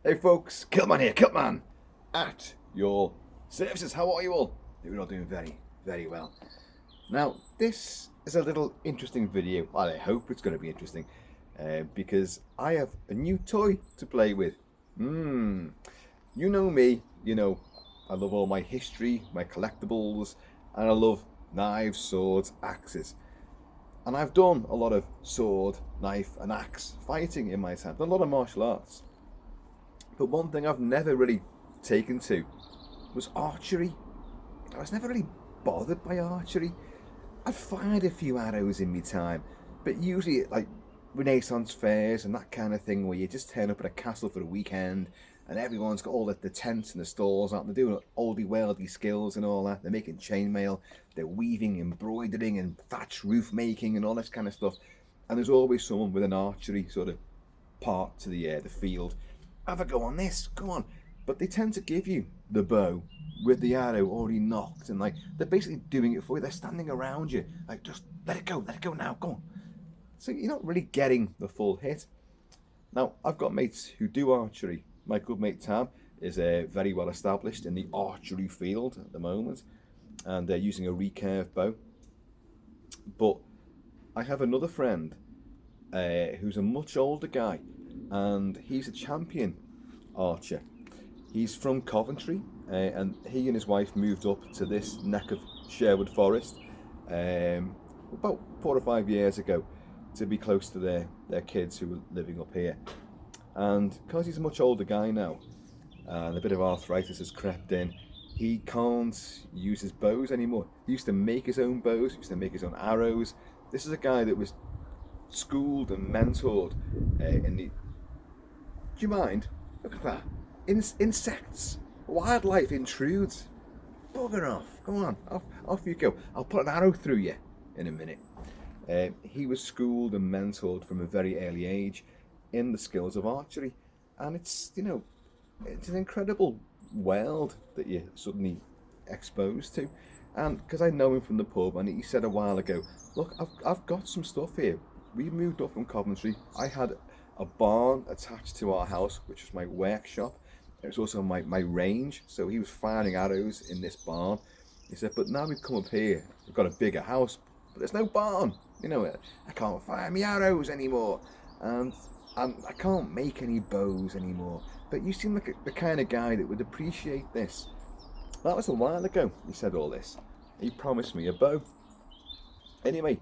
Hey folks, Kilt-Man here, Kilt-Man at your services. How are you all? You're all doing very, very well. Now, this is a little interesting video. Well, I hope it's going to be interesting because I have a new toy to play with. You know me, I love all my history, my collectibles, and I love knives, swords, axes. And I've done a lot of sword, knife, and axe fighting in my time. Done a lot of martial arts. But one thing I've never really taken to was archery. I was never really bothered by archery. I've fired a few arrows in my time, but usually at like Renaissance fairs and that kind of thing where you just turn up at a castle for a weekend and everyone's got all the tents and the stalls out. They're doing oldie worldy skills and all that. They're making chainmail, they're weaving, embroidering and thatch roof making and all this kind of stuff. And there's always someone with an archery sort of part to the field. Have a go on this, come on. But they tend to give you the bow with the arrow already knocked, and like they're basically doing it for you. They're standing around you, like just let it go now, go on. So you're not really getting the full hit. Now I've got mates who do archery. My good mate Tam is very well established in the archery field at the moment, and they're using a recurve bow. But I have another friend who's a much older guy, and he's a champion archer. He's from Coventry, and he and his wife moved up to this neck of Sherwood Forest about 4 or 5 years ago to be close to their kids who were living up here. And because he's a much older guy now, and a bit of arthritis has crept in, he can't use his bows anymore. He used to make his own bows, he used to make his own arrows. This is a guy that was schooled and mentored in the... Do you mind? Look at that. Insects. Wildlife intrudes. Bugger off. Come on. Off you go. I'll put an arrow through you in a minute. He was schooled and mentored from a very early age in the skills of archery. And it's an incredible world that you're suddenly exposed to. And because I know him from the pub, and he said a while ago, look, I've got some stuff here. We moved up from Coventry. I had a barn attached to our house, which was my workshop. It was also my range, so he was firing arrows in this barn. He said, but now we've come up here, we've got a bigger house, but there's no barn. I can't fire my arrows anymore, and I can't make any bows anymore. But you seem like the kind of guy that would appreciate this. That was a while ago, he said all this. He promised me a bow. Anyway,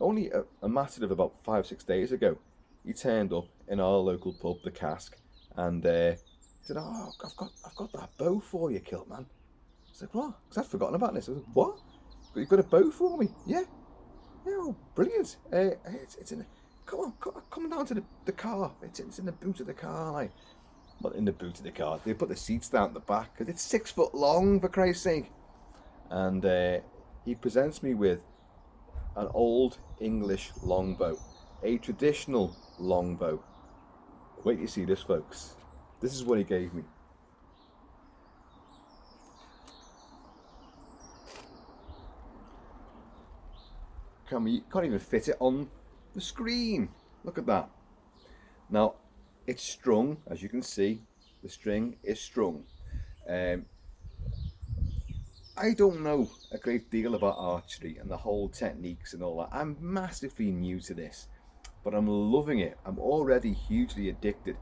only a matter of about 5-6 days ago, he turned up in our local pub, the Cask, and said, "Oh, I've got that bow for you, Kilt-Man." I was like, "What?" Because I'd forgotten about this. I was like, "What? You've got a bow for me?" Yeah, oh, brilliant. It's in. Come down to the car. It's in the boot of the car, like. Well, in the boot of the car. They put the seats down at the back because it's 6 foot long, for Christ's sake. And he presents me with an old English longbow, a traditional longbow. Wait till you see this, folks. This is what he gave me. You can't even fit it on the screen. Look at that. Now, it's strung, as you can see. The string is strung. I don't know a great deal about archery and the whole techniques and all that. I'm massively new to this, but I'm loving it. I'm already hugely addicted.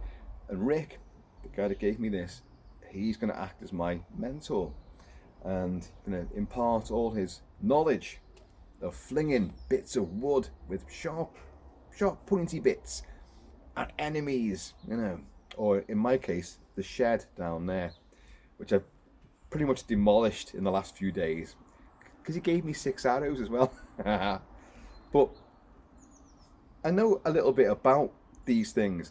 And Rick, the guy that gave me this, he's going to act as my mentor and going to impart all his knowledge of flinging bits of wood with sharp pointy bits at enemies, or in my case, the shed down there, which I've pretty much demolished in the last few days because he gave me 6 arrows as well. But I know a little bit about these things.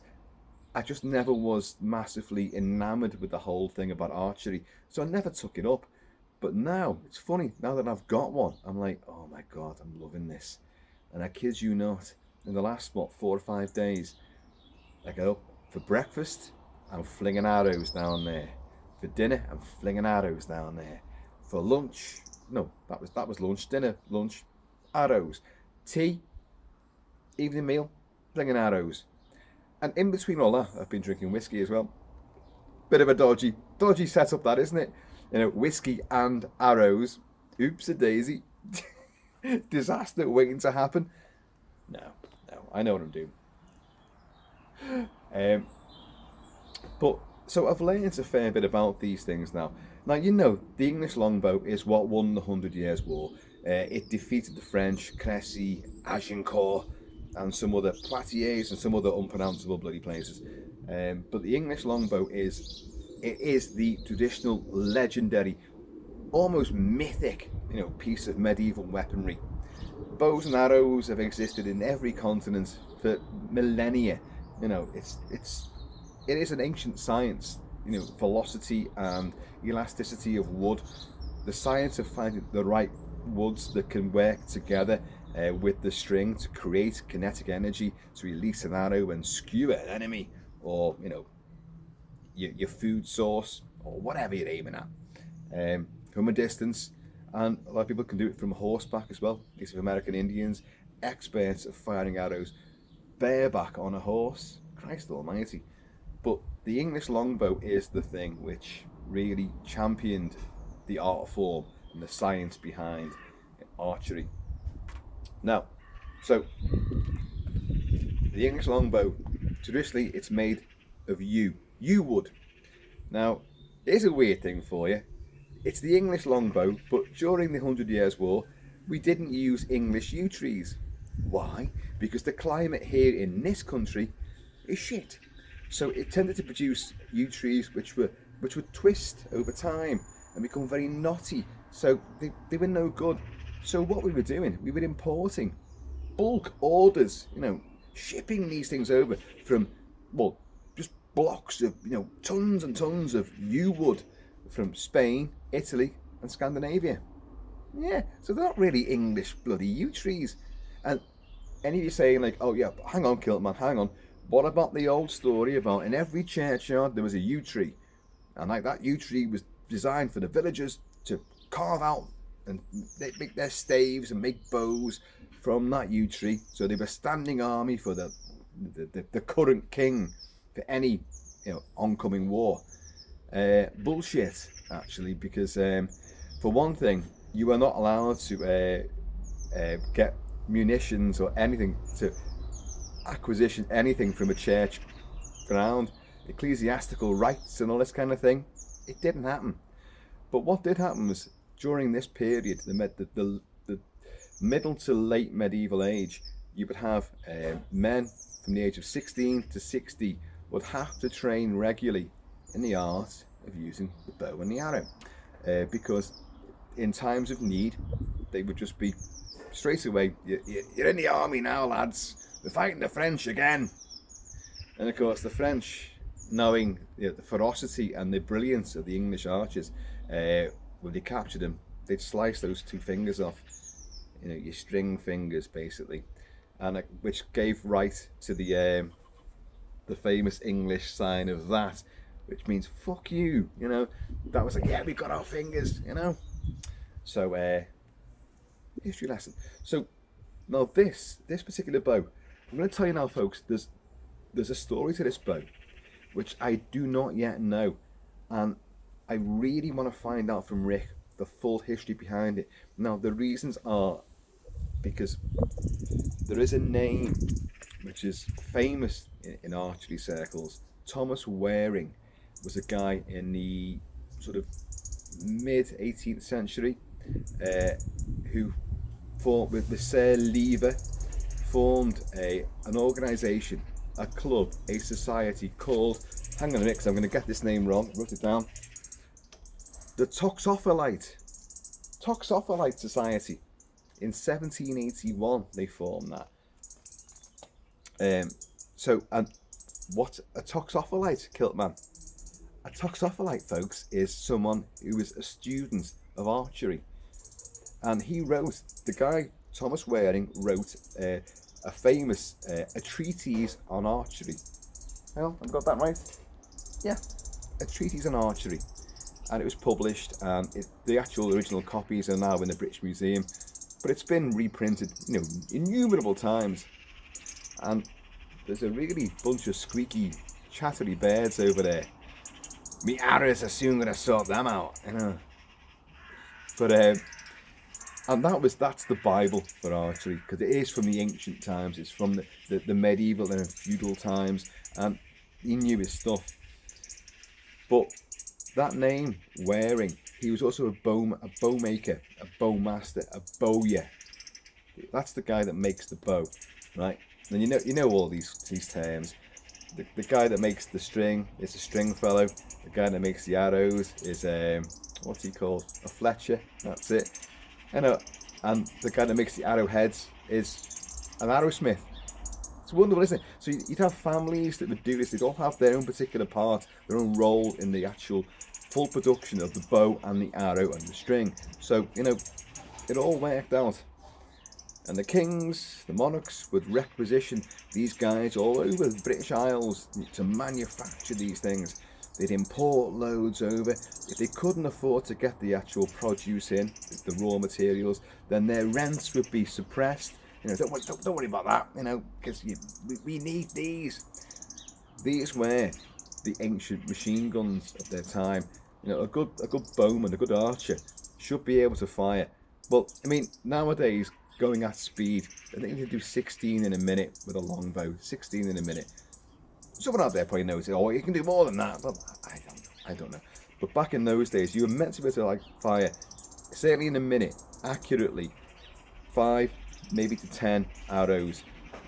I just never was massively enamored with the whole thing about archery, so I never took it up. But now, it's funny, now that I've got one, I'm like, oh my god, I'm loving this. And I kid you not, in the last, 4 or 5 days, I get up for breakfast, I'm flinging arrows down there. For dinner, I'm flinging arrows down there. For lunch, no, that was lunch. Dinner, lunch, arrows. Tea, evening meal, flinging arrows. And in between all that, I've been drinking whiskey as well. Bit of a dodgy setup, that, isn't it? You know, whiskey and arrows. Oops a daisy. Disaster waiting to happen. No, I know what I'm doing. But so I've learned a fair bit about these things now. Now, you know, the English longbow is what won the 100 Years' War. It defeated the French, Crécy, Agincourt, and some other Poitiers and some other unpronounceable bloody places. But the English longbow is the traditional, legendary, almost mythic, you know, piece of medieval weaponry. Bows and arrows have existed in every continent for millennia. You know, it is an ancient science. You know, velocity and elasticity of wood, the science of finding the right woods that can work together with the string to create kinetic energy to release an arrow and skewer an enemy, or, you know, your food source, or whatever you're aiming at, from a distance. And a lot of people can do it from horseback as well. These are American Indians, experts at firing arrows bareback on a horse. Christ almighty. But the English longbow is the thing which really championed the art form and the science behind archery. Now, so the English longbow, traditionally it's made of yew wood. Now, here's a weird thing for you. It's the English longbow, but during the 100 Years' War, we didn't use English yew trees. Why? Because the climate here in this country is shit. So it tended to produce yew trees which would twist over time and become very knotty. So they were no good. So what we were doing, we were importing bulk orders, you know, shipping these things over from, well, just blocks of, you know, tons and tons of yew wood from Spain, Italy and Scandinavia. Yeah, so they're not really English bloody yew trees. And any of you saying like, oh yeah, hang on, Kilt-Man, hang on. What about the old story about in every churchyard there was a yew tree? And like that yew tree was designed for the villagers to carve out and they make their staves and make bows from that yew tree. So they were standing army for the current king for any, you know, oncoming war. Bullshit, actually, because for one thing, you are not allowed to get munitions or anything to acquisition anything from a church ground, ecclesiastical rights and all this kind of thing. It didn't happen. But what did happen was during this period, the middle to late medieval age, you would have men from the age of 16 to 60 would have to train regularly in the art of using the bow and the arrow, because in times of need they would just be straight away, you're in the army now, lads, we're fighting the French again. And of course the French, knowing, you know, the ferocity and the brilliance of the English archers, when they captured them, they'd slice those two fingers off, you know, your string fingers basically, and which gave right to the famous English sign of that, which means fuck you, you know. That was like, yeah, we got our fingers, you know. So history lesson. So now this particular bow, I'm going to tell you now, folks, there's a story to this bow which I do not yet know, and I really want to find out from Rick the full history behind it. Now the reasons are because there is a name which is famous in archery circles. Thomas Waring was a guy in the sort of mid 18th century who fought with Sir Lever, formed an organisation, a club, a society called, hang on a minute because I'm going to get this name wrong, wrote it down, the Toxophilite Society. In 1781 they formed that. So, and what's a Toxophilite, Kilt-Man? A Toxophilite, folks, is someone who is a student of archery. And he wrote, the guy Thomas Waring wrote a famous a treatise on archery. Hang on, I've got that right? Yeah, a treatise on archery. And it was published, and the actual original copies are now in the British Museum, but it's been reprinted, you know, innumerable times. And there's a really bunch of squeaky, chattery birds over there. Me arrows are soon gonna sort them out, you know. But and that's the Bible for archery, because it is from the ancient times. It's from the medieval and feudal times, and he knew his stuff. But that name, Waring, he was also a bow maker, a bow master, a bowyer. That's the guy that makes the bow, right? And you know all these terms. The guy that makes the string is a string fellow. The guy that makes the arrows is what's he called? A fletcher. That's it. And the guy that makes the arrowheads is an arrowsmith. It's wonderful, isn't it? So you'd have families that would do this. They'd all have their own particular part, their own role in the actual full production of the bow and the arrow and the string. So, you know, it all worked out. And the kings, the monarchs, would requisition these guys all over the British Isles to manufacture these things. They'd import loads over. If they couldn't afford to get the actual produce in, the raw materials, then their rents would be suppressed. You know, don't worry about that, you know, because we need these. These were the ancient machine guns of their time. You know, a good bowman, a good archer should be able to fire. But I mean, nowadays, going at speed, I think you can do 16 in a minute with a longbow. 16 in a minute. Someone out there probably knows it. Oh, you can do more than that. But I don't know. But back in those days, you were meant to be able to like fire, certainly in a minute, accurately, 5, maybe to 10 arrows.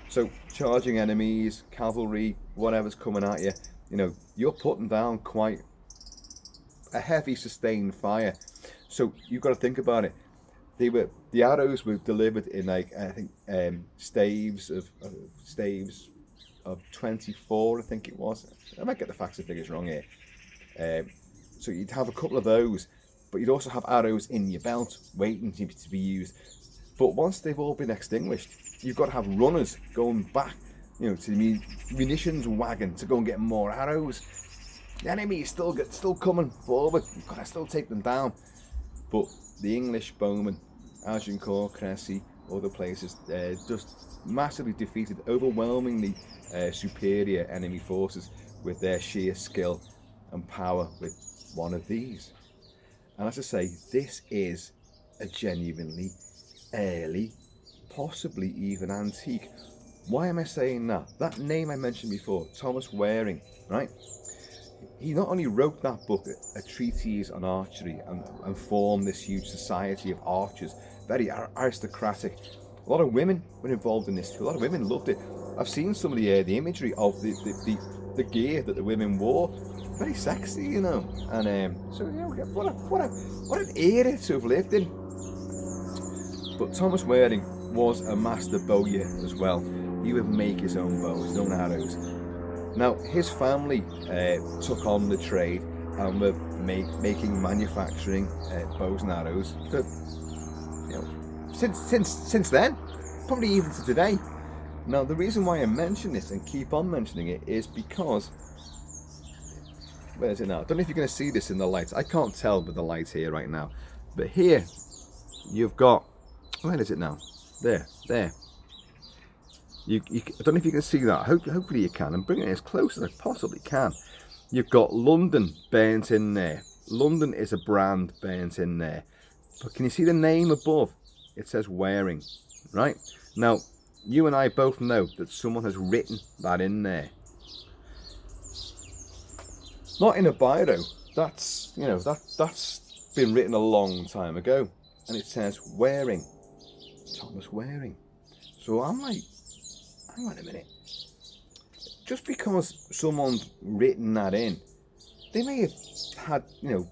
So charging enemies, cavalry, whatever's coming at you, you know, you're putting down quite a heavy sustained fire. So you've got to think about it. The arrows were delivered in like I think staves of 24, I think it was. I might get the facts and figures wrong here. So you'd have a couple of those, but you'd also have arrows in your belt waiting to be used. But once they've all been extinguished, you've got to have runners going back, you know, to the munitions wagon to go and get more arrows. The enemy is still coming forward. You've got to still take them down. But the English bowmen, Agincourt, Cressy, other places, just massively defeated overwhelmingly superior enemy forces with their sheer skill and power with one of these. And as I say, this is a genuinely early, possibly even antique. Why am I saying that? That name I mentioned before, Thomas Waring, right? He not only wrote that book, a treatise on archery, and formed this huge society of archers, very aristocratic. A lot of women were involved in this too. A lot of women loved it. I've seen some of the imagery of the gear that the women wore. Very sexy, you know. And so you know, what an era to have lived in. But Thomas Waring was a master bowyer as well. He would make his own bows, his own arrows. Now, his family took on the trade and were manufacturing bows and arrows for, you know, since then, probably even to today. Now, the reason why I mention this and keep on mentioning it is because, where is it now? I don't know if you're going to see this in the light. I can't tell with the light here right now. But here, you've got, where is it now? There. I don't know if you can see that. Hopefully you can. I'm bringing it as close as I possibly can. You've got London burnt in there. London is a brand burnt in there. But can you see the name above? It says Waring, right? Now, you and I both know that someone has written that in there. Not in a biro. That's, you know, that's been written a long time ago. And it says Waring. Thomas Waring. So I'm like, hang on a minute. Just because someone's written that in, they may have had, you know,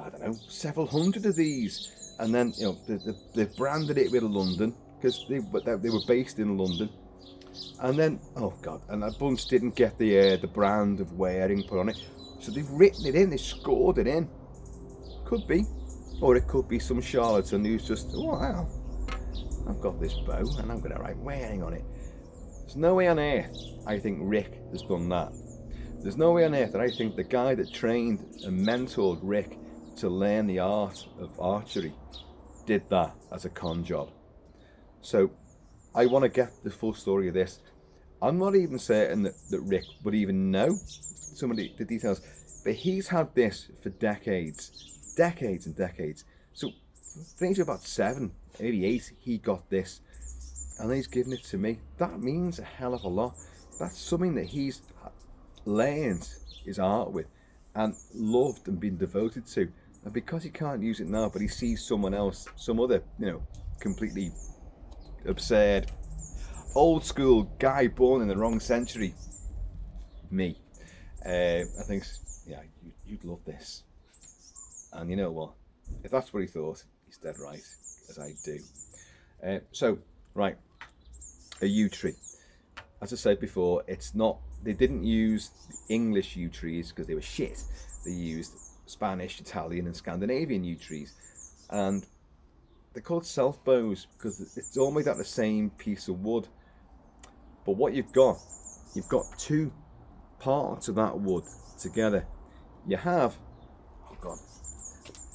I don't know, several hundred of these, and then, you know, they've branded it with London because they were based in London, and then, oh god, and a bunch didn't get the brand of Waring put on it, so they've written it in, they scored it in. Could be, or it could be some charlatan who's just, oh wow, I've got this bow and I'm going to write Waring on it. There's no way on earth I think Rick has done that. There's no way on earth that I think the guy that trained and mentored Rick to learn the art of archery did that as a con job. So I want to get the full story of this. I'm not even certain that Rick would even know some of the details, but he's had this for decades, decades and decades. So I think about 7, maybe 8, he got this, and he's given it to me. That means a hell of a lot. That's something that he's learned his art with and loved and been devoted to. And because he can't use it now, but he sees someone else, some other, completely absurd, old school guy born in the wrong century, me, I think, yeah, you'd love this. And you know what? If that's what he thought, he's dead right, as I do. So, right, a yew tree. As I said before, it's not, they didn't use the English yew trees because they were shit. They used Spanish, Italian and Scandinavian yew trees. And they're called self bows because it's all made out of the same piece of wood. But what you've got 2 parts of that wood together. You have, oh God,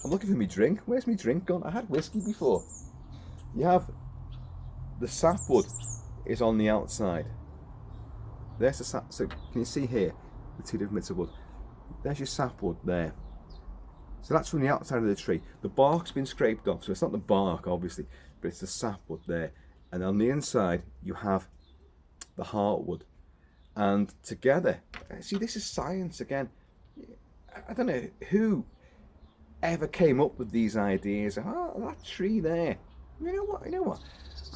I'm looking for my drink. Where's my drink gone? I had whiskey before. You have the sapwood is on the outside. There's the sap. So can you see here the 2 different bits of wood? There's your sapwood there. So that's from the outside of the tree. The bark's been scraped off, so it's not the bark obviously, but it's the sapwood there. And on the inside you have the heartwood. And together, see, this is science again. I don't know who ever came up with these ideas. Oh, that tree there. You know what?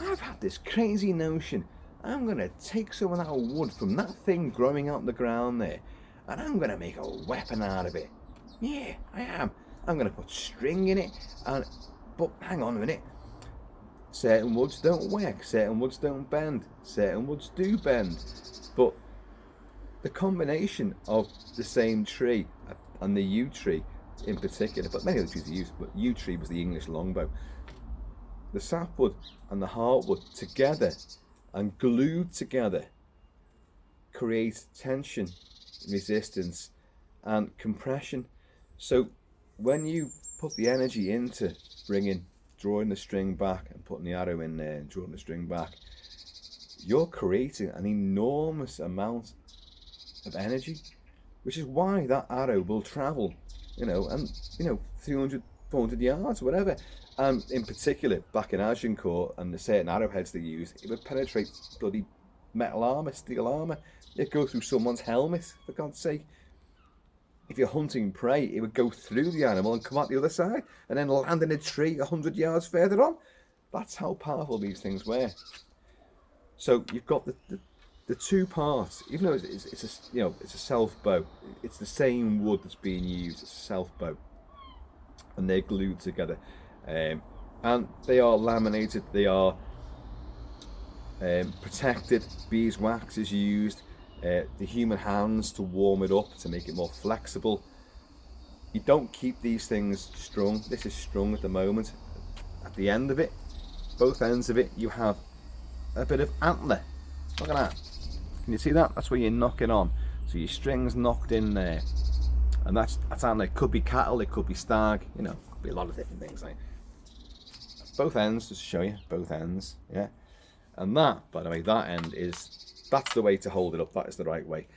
I've had this crazy notion. I'm going to take some of that wood from that thing growing out the ground there, and I'm going to make a weapon out of it. Yeah, I am. I'm going to put string in it, but hang on a minute. Certain woods don't work, certain woods don't bend, certain woods do bend. But the combination of the same tree and the yew tree in particular, but many other trees are used, but yew tree was the English longbow. The sapwood and the heartwood together and glued together create tension, resistance and compression. So when you put the energy into drawing the string back and putting the arrow in there and drawing the string back, you're creating an enormous amount of energy, which is why that arrow will travel, 300, 400 yards, whatever. And in particular, back in Agincourt and the certain arrowheads they use, it would penetrate bloody metal armour, steel armour. It'd go through someone's helmet, for God's sake. If you're hunting prey, it would go through the animal and come out the other side and then land in a tree 100 yards further on. That's how powerful these things were. So you've got the 2 parts, even though it's a self bow, it's the same wood that's being used. It's a self bow, and they're glued together, and they are laminated. They are protected. Beeswax is used. The human hands to warm it up to make it more flexible. You don't keep these things strung. This is strung at the moment. At the end of it, both ends of it, you have a bit of antler. Look at that. Can you see that? That's where you knock it on. So your string's knocked in there, and that's antler. It could be cattle, it could be stag. It could be a lot of different things. Like both ends, just to show you, both ends. Yeah. And that, by the way, that end that's the way to hold it up. That is the right way.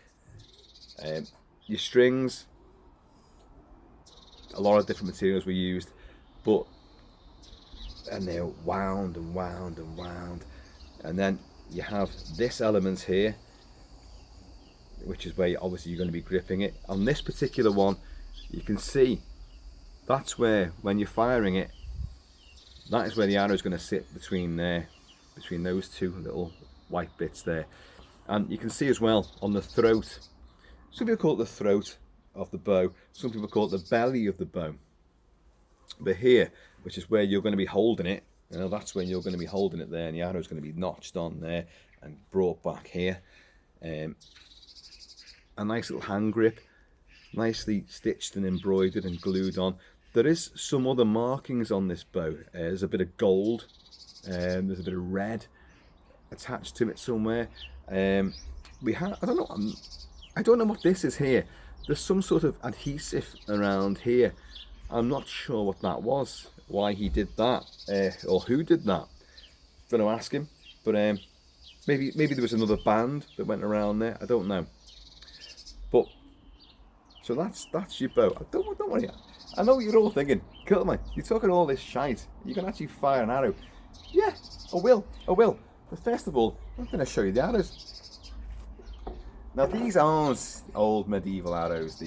Your strings, a lot of different materials were used, and they're wound and wound and wound. And then you have this element here, which is where obviously you're going to be gripping it. On this particular one, you can see that's where, when you're firing it, that is where the arrow is going to sit between those 2 little white bits there. And you can see as well on the throat, some people call it the throat of the bow, some people call it the belly of the bow. But here, which is where you're going to be holding it, that's when you're going to be holding it there, and the arrow is going to be notched on there and brought back here. A nice little hand grip, nicely stitched and embroidered and glued on. There is some other markings on this bow. There's a bit of gold, there's a bit of red attached to it somewhere. I don't know what this is here. There's some sort of adhesive around here. I'm not sure what that was, why he did that, or who did that. Gonna ask him, but Maybe there was another band that went around there. I don't know. But so that's your bow. Don't worry. I know what you're all thinking. Kilt-Man, you're talking all this shite. You can actually fire an arrow. Yeah, I will. But first of all, I'm going to show you the arrows. Now these aren't old medieval arrows.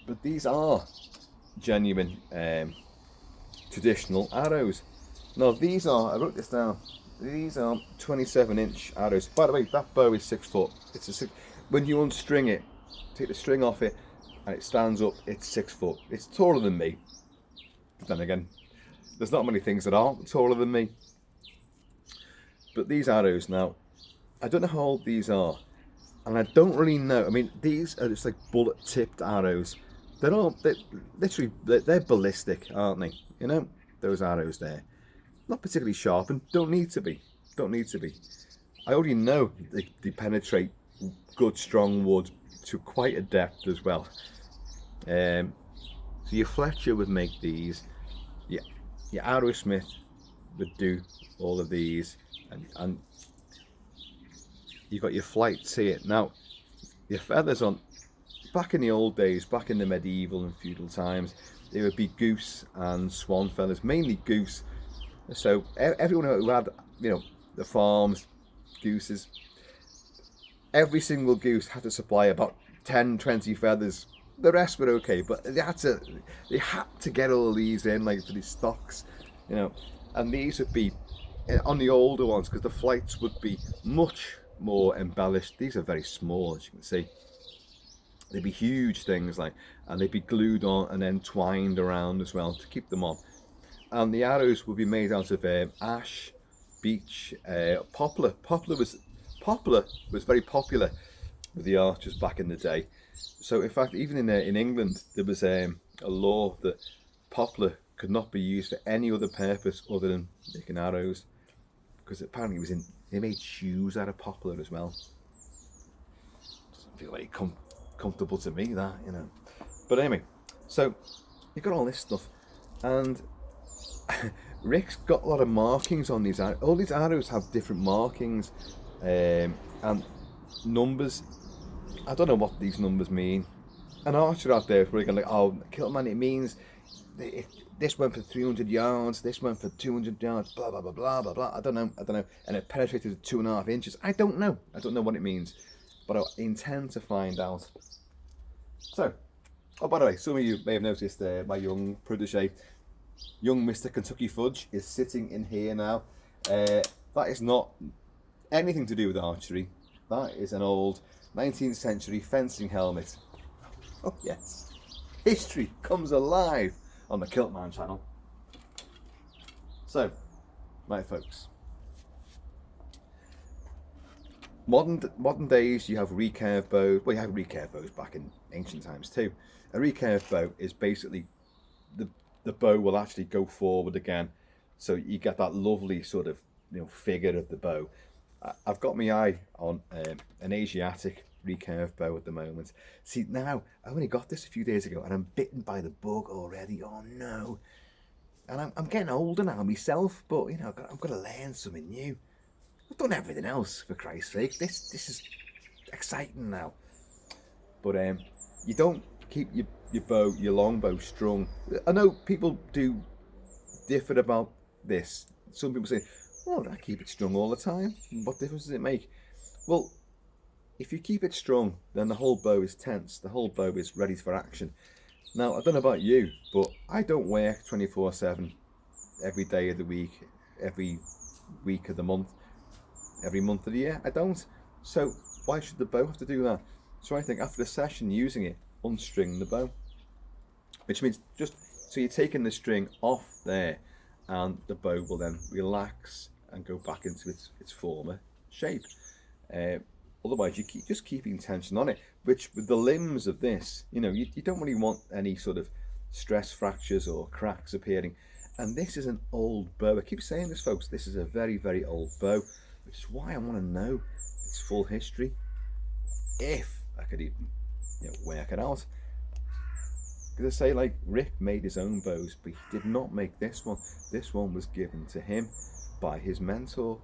But these are genuine traditional arrows. Now these are, I wrote this down, these are 27-inch arrows. By the way, that bow is 6 foot. When you unstring it, take the string off it, and it stands up, it's 6 foot. It's taller than me. But then again, there's not many things that aren't taller than me. But these arrows now, I don't know how old these are, and I don't really know. I mean, these are just like bullet-tipped arrows. They're ballistic, aren't they? You know, those arrows there. Not particularly sharpened. Don't need to be. I already know they penetrate good, strong wood to quite a depth as well. So your Fletcher would make these. Yeah, your Arrowsmith would do all of these, and you've got your flights here. Now, your feathers on. Back in the old days, back in the medieval and feudal times, there would be goose and swan feathers, mainly goose. So everyone who had, you know, the farms, gooses, every single goose had to supply about 10, 20 feathers. The rest were okay, but they had to get all these in, like for these stocks, you know. And these would be on the older ones, because the flights would be much more embellished. These are very small, as you can see. They'd be huge things, like, and they'd be glued on and then twined around as well to keep them on. And the arrows would be made out of ash, beech, poplar. Poplar was very popular with the archers back in the day. So in fact, even in England, there was a law that poplar could not be used for any other purpose other than making arrows, because apparently they made shoes out of poplar as well. Doesn't feel very comfortable to me, that, you know. But anyway, so you got all this stuff, and Rick's got a lot of markings on these arrows. All these arrows have different markings and numbers. I don't know what these numbers mean. An archer out there is probably going like, oh, Kilt-Man, it means this went for 300 yards, this went for 200 yards, blah blah blah blah blah blah. I don't know, and it penetrated 2.5 inches. I don't know what it means, but I intend to find out. So, oh, by the way, some of you may have noticed my young protege, young Mr. Kentucky Fudge, is sitting in here now. That is not anything to do with archery. That is an old 19th century fencing helmet. Oh yes, history comes alive on the Kilt-Man channel. So, right folks, modern days you have recurve bows. Well, you have recurve bows back in ancient times too. A recurve bow is basically the bow will actually go forward again, so you get that lovely sort of, you know, figure of the bow. I've got my eye on an Asiatic recurve bow at the moment. See, now I only got this a few days ago and I'm bitten by the bug already. Oh no! And I'm getting older now myself, but you know, I've got to learn something new. I've done everything else, for Christ's sake. This is exciting now. But you don't keep your longbow strung. I know people do differ about this. Some people say, "Oh, I keep it strung all the time. What difference does it make?" Well, if you keep it strung, then the whole bow is tense. The whole bow is ready for action. Now, I don't know about you, but I don't work 24/7 every day of the week, every week of the month, every month of the year. I don't. So why should the bow have to do that? So I think after a session using it, unstring the bow. Which means so you're taking the string off there, and the bow will then relax and go back into its former shape. Otherwise, you keep just keeping tension on it, which with the limbs of this, you know, you don't really want any sort of stress fractures or cracks appearing. And this is an old bow. I keep saying this, folks. This is a very, very old bow, which is why I want to know its full history, if I could even, you know, work it out. Because I say, like, Rick made his own bows, but he did not make this one. This one was given to him by his mentor.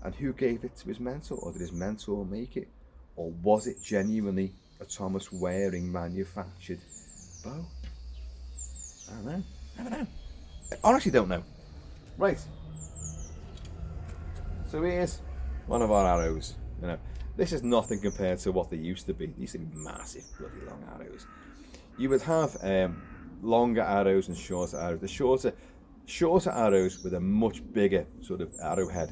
And who gave it to his mentor? Or did his mentor make it? Or was it genuinely a Thomas Waring manufactured bow? I don't know. I don't know. I honestly don't know. Right. So here's one of our arrows. You know, this is nothing compared to what they used to be. They used to be massive, bloody long arrows. You would have longer arrows and shorter arrows. The shorter arrows with a much bigger sort of arrowhead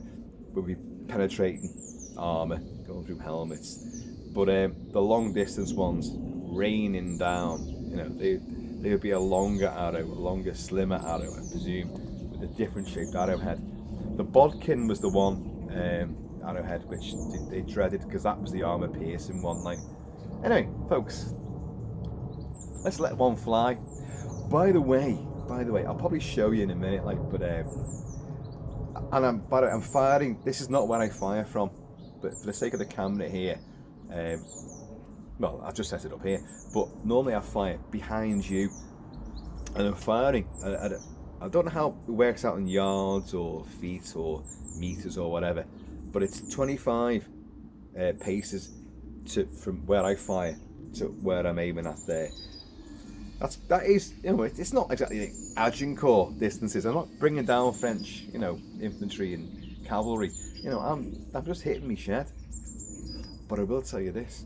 would be penetrating armor, going through helmets. But the long distance ones, raining down, you know, they would be a longer arrow, a longer, slimmer arrow, I presume, with a different shaped arrowhead. The bodkin was the one arrowhead which they dreaded because that was the armor piercing one. Like, anyway, folks, let's let one fly. By the way, I'll probably show you in a minute. Like, but I'm firing. This is not where I fire from, but for the sake of the camera here, well, I've just set it up here. But normally I fire behind you, and I'm firing. I don't know how it works out in yards or feet or meters or whatever, but it's 25 paces from where I fire to where I'm aiming at there. That is, you know, it's not exactly like Agincourt distances. I'm not bringing down French, you know, infantry and cavalry. You know, I'm just hitting me shed. But I will tell you this: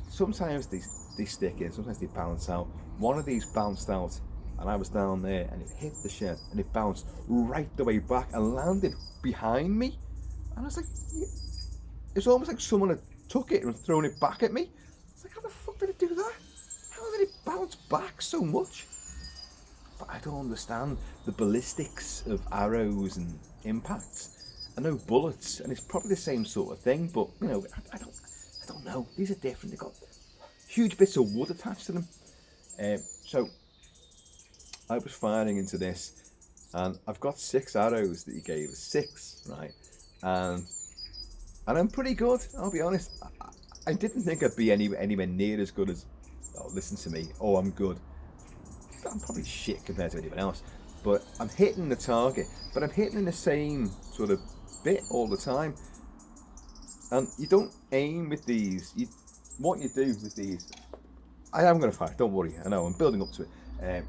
sometimes they stick in, sometimes they bounce out. One of these bounced out, and I was down there, and it hit the shed, and it bounced right the way back and landed behind me. And I was like, it's almost like someone had took it and thrown it back at me. It's like, how the fuck did it do that? How did it bounce back so much? But I don't understand the ballistics of arrows and impacts. I know bullets, and it's probably the same sort of thing, but you know, I don't know. These are different. They've got huge bits of wood attached to them. So I was firing into this, and I've got 6 arrows that he gave us, 6, right? And I'm pretty good. I'll be honest. I didn't think I'd be anywhere near as good as. Oh, listen to me. Oh, I'm good. I'm probably shit compared to anyone else, but I'm hitting the target. But I'm hitting in the same sort of bit all the time. And you don't aim with these. What you do with these, I am going to fire. Don't worry. I know I'm building up to it.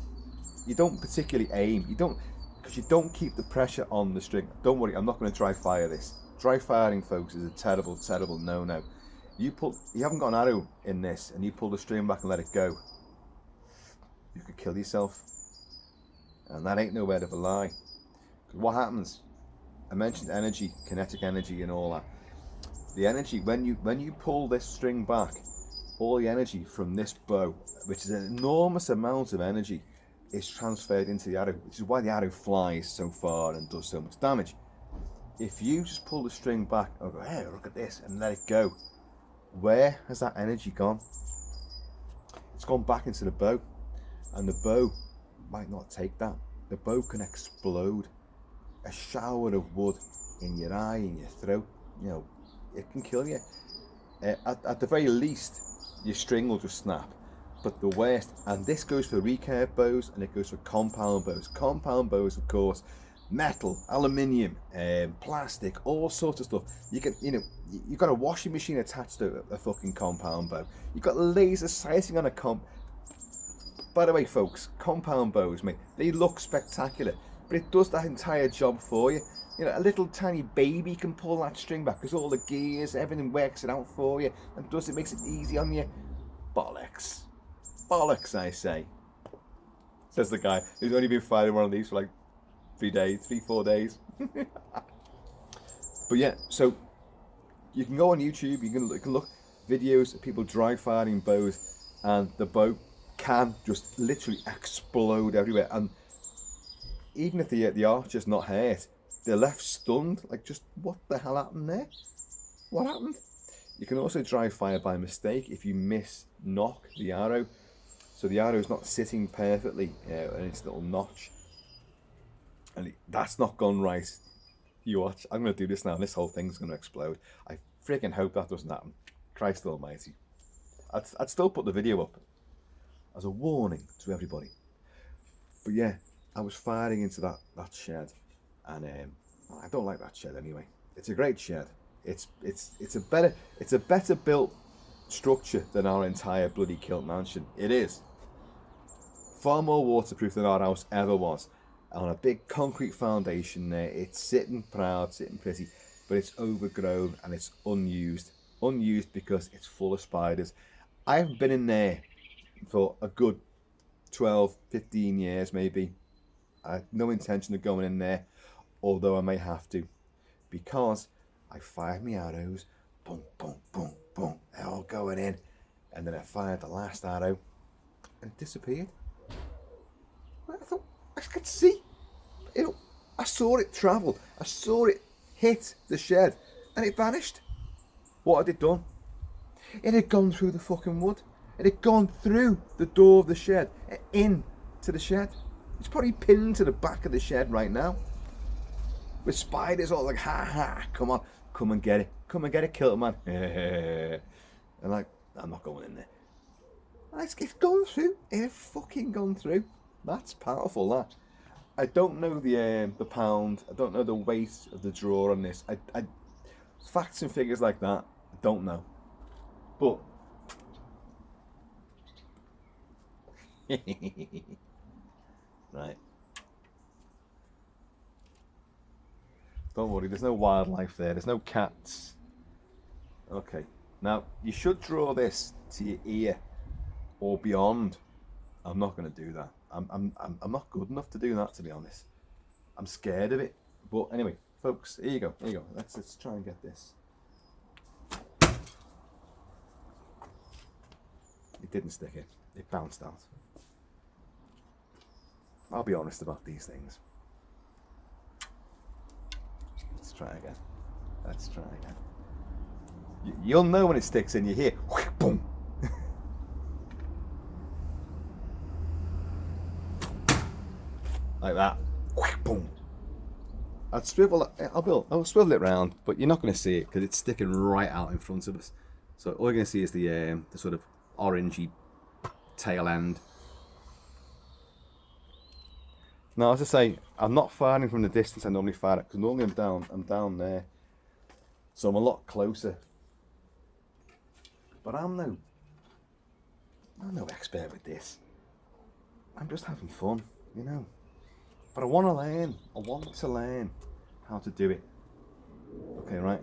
You don't particularly aim. Because you don't keep the pressure on the string. Don't worry. I'm not going to dry fire this. Dry firing, folks, is a terrible, terrible no-no. You haven't got an arrow in this, and you pull the string back and let it go. You could kill yourself, and that ain't no word of a lie. Because what happens? I mentioned energy, kinetic energy, and all that. The energy when you pull this string back, all the energy from this bow, which is an enormous amount of energy, is transferred into the arrow, which is why the arrow flies so far and does so much damage. If you just pull the string back and go, hey, look at this, and let it go, where has that energy gone? It's gone back into the bow, and the bow might not take that. The bow can explode. A shower of wood in your eye, in your throat, you know, it can kill you. At the very least, your string will just snap. But the worst, and this goes for recurve bows, and it goes for compound bows. Compound bows, of course, metal, aluminium, plastic, all sorts of stuff. You got a washing machine attached to a fucking compound bow. You got laser sighting on a By the way, folks, compound bows, mate, they look spectacular, but it does that entire job for you. You know, a little tiny baby can pull that string back because all the gears, everything works it out for you, and makes it easy on you. Bollocks. Bollocks, I say. Says the guy who's only been firing one of these for like 4 days. But yeah, so you can go on YouTube, you can look videos of people dry firing bows, and the bow can just literally explode everywhere. And even if the archer's not hurt, they're left stunned, like, just what the hell happened there? What happened? You can also dry fire by mistake if you knock the arrow. So the arrow's not sitting perfectly in its little notch. And that's not gone right. You watch, I'm going to do this now, and this whole thing's going to explode. I freaking hope that doesn't happen. Christ almighty. I'd still put the video up as a warning to everybody. But yeah, I was firing into that shed, and I don't like that shed anyway. It's a great shed. It's a better built structure than our entire bloody Kilt mansion. It is. Far more waterproof than our house ever was. On a big concrete foundation there. It's sitting proud, sitting pretty, but it's overgrown and it's unused. Unused because it's full of spiders. I haven't been in there for a good 12, 15 years maybe. I have no intention of going in there, although I may have to, because I fired my arrows, boom, boom, boom, boom, they're all going in, and then I fired the last arrow and it disappeared. I thought, I could see, I saw it travel, I saw it hit the shed, and it vanished. What had it done? It had gone through the fucking wood. It had gone through the door of the shed, into the shed. It's probably pinned to the back of the shed right now. With spiders all like, ha ha, come on, come and get it. Come and get it, Kilt-Man. And like, I'm not going in there. It's gone through. It's fucking gone through. That's powerful, that. I don't know the pound. I don't know the weight of the drawer on this. I facts and figures like that, I don't know. But right. Don't worry, there's no wildlife there. There's no cats. Okay. Now, you should draw this to your ear or beyond. I'm not going to do that. I'm not good enough to do that, to be honest. I'm scared of it. But anyway, folks, here you go. Here you go. Let's try and get this. It didn't stick in. It bounced out. I'll be honest about these things. Let's try again. Let's try again. You'll know when it sticks in. You hear, boom. Like that. Boom. I'll swivel it round, but you're not going to see it because it's sticking right out in front of us. So all you're going to see is the sort of orangey tail end. Now, as I say, I'm not firing from the distance I normally fire it, because normally I'm down there, so I'm a lot closer. But I'm no expert with this. I'm just having fun, you know. But I want to learn. I want to learn how to do it. Okay, right.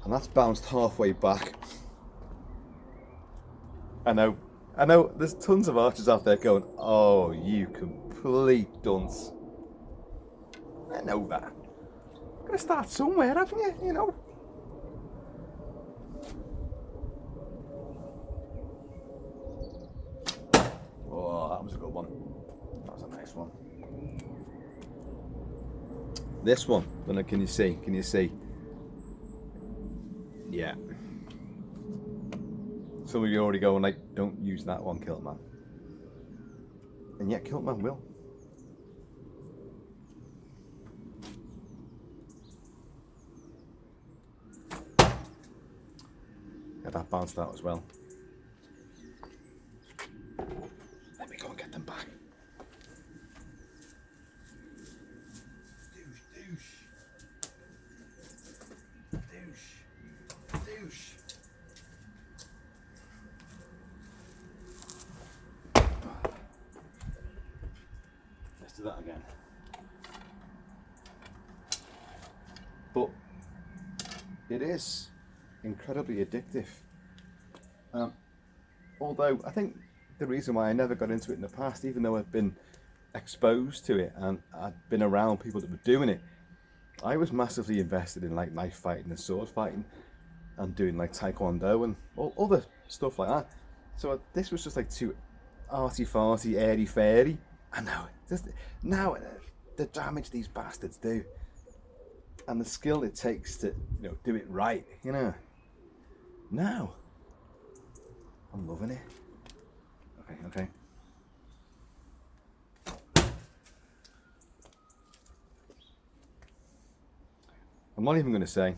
And that's bounced halfway back. I know, there's tons of archers out there going, oh, you complete dunce. I know that. You're going to start somewhere, haven't you? You know. Oh, that was a good one. That was a nice one. This one, can you see? Can you see? Yeah. Some of you are already going like, don't use that one, Kilt-Man. And yet Kilt-Man will. Yeah, that bounced out as well. Let me go and get them back. Douche. Let's do that again. But it is incredibly addictive. Although I think the reason why I never got into it in the past, even though I've been exposed to it and I'd been around people that were doing it, I was massively invested in like knife fighting and sword fighting and doing like taekwondo and all other stuff like that. So this was just like too arty-farty, airy-fairy. I know. Now the damage these bastards do and the skill it takes to, do it right, Now, I'm loving it. Okay. I'm not even going to say.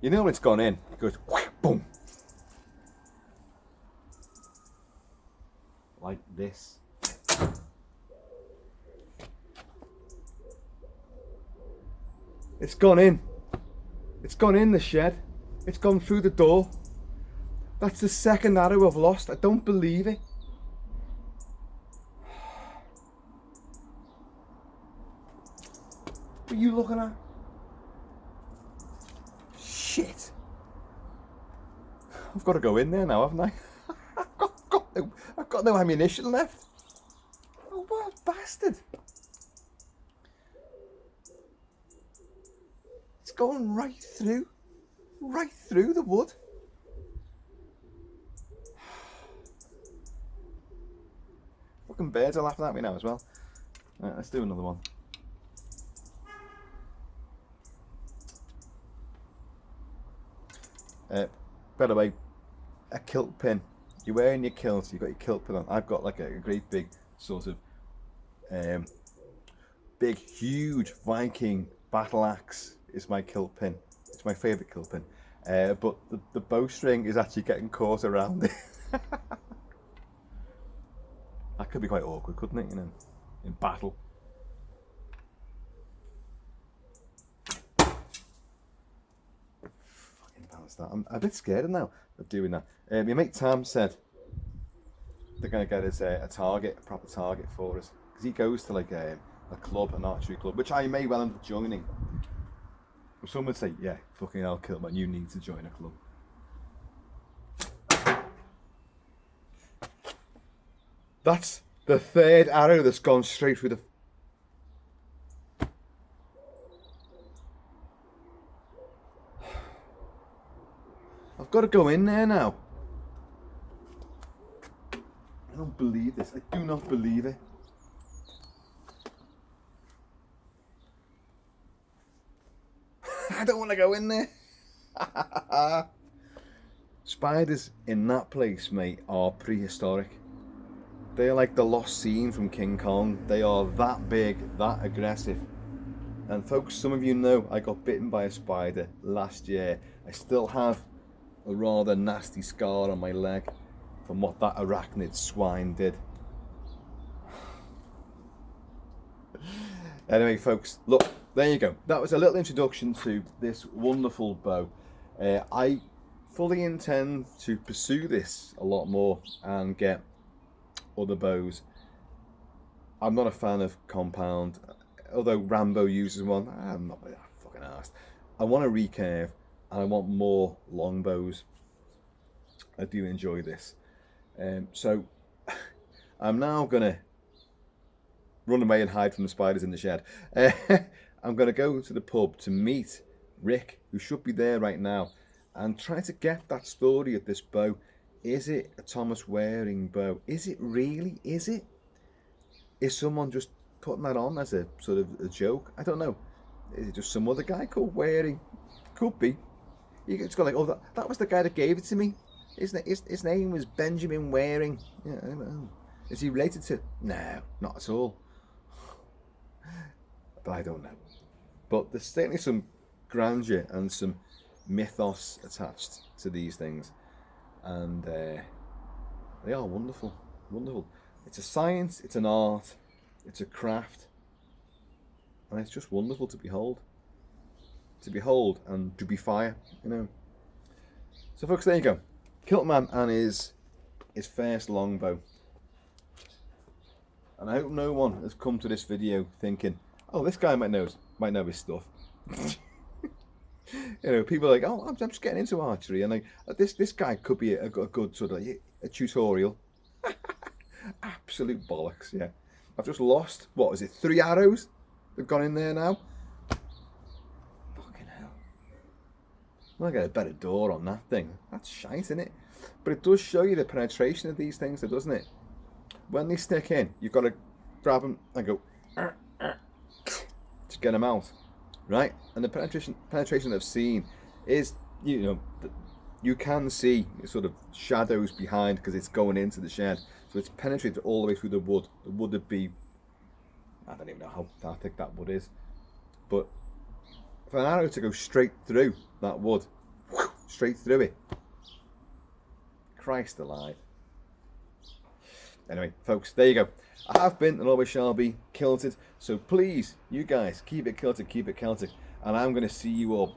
You know when it's gone in, it goes boom. Like this. It's gone in. It's gone in the shed. It's gone through the door. That's the second arrow I've lost. I don't believe it. What are you looking at? Shit. I've got to go in there now, haven't I? I've got no ammunition left. Oh, what a bastard. It's going right through the wood. Fucking birds are laughing at me now as well. Right, let's do another one. By the way, a kilt pin. You're wearing your kilt, you've got your kilt pin on. I've got like a great big sort of big huge Viking battle axe is my kilt pin. It's my favourite kilt pin. But the bowstring is actually getting caught around it. That could be quite awkward, couldn't it, you know, in battle. Fucking balance that. I'm a bit scared now of doing that. My mate Tam said they're going to get us a proper target for us. Because he goes to like a club, an archery club, which I may well end up joining. Some would say, yeah, fucking hell, Kilt-Man, you need to join a club. That's the third arrow that's gone straight through the... I've got to go in there now. I don't believe this. I do not believe it. I don't want to go in there. Spiders in that place, mate, are prehistoric. They're like the lost scene from King Kong. They are that big, that aggressive. And folks, some of you know I got bitten by a spider last year. I still have a rather nasty scar on my leg from what that arachnid swine did. Anyway, folks, look, there you go. That was a little introduction to this wonderful bow. I fully intend to pursue this a lot more and get other bows. I'm not a fan of compound, although Rambo uses one. I'm not fucking arsed. I want a recurve and I want more longbows. I do enjoy this. So I'm now gonna run away and hide from the spiders in the shed. I'm gonna go to the pub to meet Rick, who should be there right now, and try to get that story of this bow. Is it a Thomas Waring bow? Is it really? Is it? Is someone just putting that on as a sort of a joke? I don't know. Is it just some other guy called Waring? Could be. You just go like, oh, that was the guy that gave it to me. His name was Benjamin Waring. Yeah, I don't know. Is he related to? No, not at all. But I don't know. But there's certainly some grandeur and some mythos attached to these things. And they are wonderful, wonderful. It's a science, it's an art, it's a craft, and it's just wonderful to behold. To behold and to be fire, you know. So folks, there you go. Kilt-Man and his first longbow. And I hope no one has come to this video thinking, oh, this guy might know his stuff. You know, people are like, oh, I'm just getting into archery, and like this guy could be a good sort of a tutorial. Absolute bollocks, yeah. I've just lost, what was it, 3 arrows? They've gone in there now. Fucking hell. Well, I get a better door on that thing. That's shite, isn't it? But it does show you the penetration of these things, doesn't it? When they stick in, you've got to grab them and go to get them out. Right, and the penetration I've seen is, you know, you can see sort of shadows behind because it's going into the shed, so it's penetrated all the way through the wood. The wood would be, I don't even know how thick that wood is, but for an arrow to go straight through that wood, straight through it, Christ alive. Anyway, folks, there you go. I have been and always shall be kilted, so please, you guys, keep it kilted, keep it Celtic. and I'm going to see you all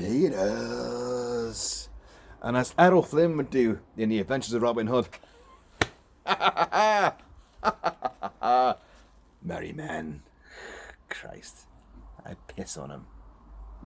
leaders. And as Errol Flynn would do in The Adventures of Robin Hood, merry men. Christ, I piss on him.